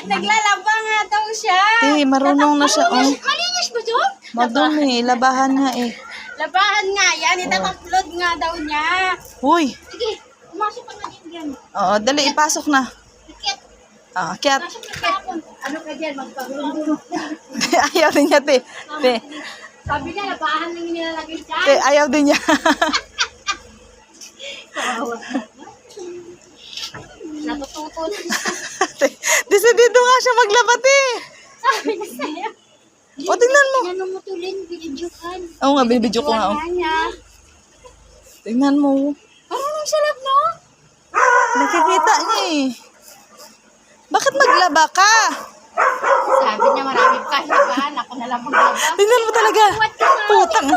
Naglalaba nga daw siya. Marunong na siya. Oh. Malinis ba yun? Madumi, labahan nga eh. Labahan nga yan. Itatapload nga daw niya. Uy. Sige, pumasok ka na yan. Oo, dali, ipasok na. Ikit. Akyat. Pasok ka kapon. Ano ka dyan? Magpagulong. Ayaw din niya, te. Sabi niya, labahan lang yung nilalagay dyan. Te, ayaw din niya. Kawawa. Natututo na. Desidido nga siya maglaba, te. Sabi na sa'yo. O, tingnan mo. Tingnan mo tulin, binidyokan. Oo nga, bibidyo ko nga. Oh. Tingnan mo. Parang sarap, no? Nakikita niya eh. Bakit maglaba ka? Sabi niya, marami pa labahan. Ako na lang maglaba. Tingnan mo talaga. What ka nga? Putang.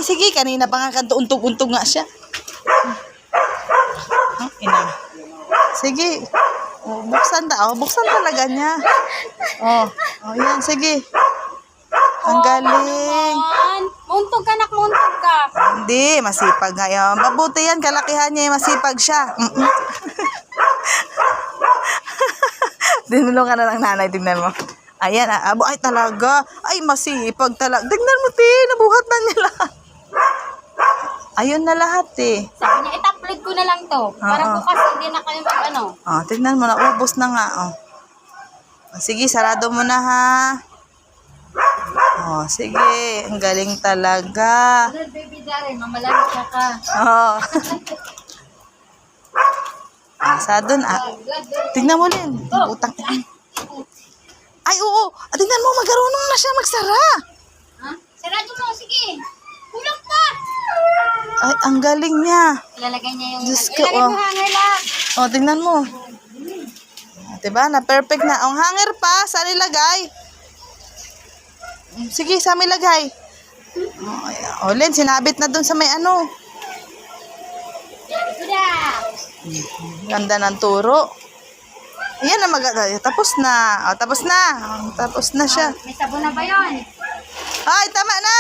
Sige, kanina pa nga untog-untog nga siya. Ina. Sige. Oh, buksan buksan talaga niya. Oh, yan, sige. Ang galing. Muntog ka, nak, muntog ka. Hindi, masipag nga yan. Mabuti yan, kalakihan niya, masipag siya. Dinulungan na ng nanay, tingnan mo. Ayan, ay talaga. Ay, masipag talaga. Tingnan mo, te, nabuhat na nila. Ayun na lahat, eh. Sabi niya, itupload ko na lang to. Para bukas hindi na kayo mag-ano. Tingnan mo, naubos na nga, Sige, sarado mo na, ha. Sige. Ang galing talaga. Ano, baby Darren, mamalagi siya ka. Doon, tingnan mo din. Utang. Ay, oo. Tingnan mo, magarunong na siya magsara. Ha? Sarado mo, sige. Kulang pa. Ay, ang galing niya. Ilalagay niya yung... Diyos ko, Ilalagay mo hanger lang. Tingnan mo. Diba, na perfect na. Ang hanger pa, saan ilagay? Sige, saan ilagay? Len, sinabit na dun sa may ano. Ito na. Ganda ng turo. Yan na tapos na. Tapos na. Tapos na siya. May sabon na ba yun? Ay, tama na.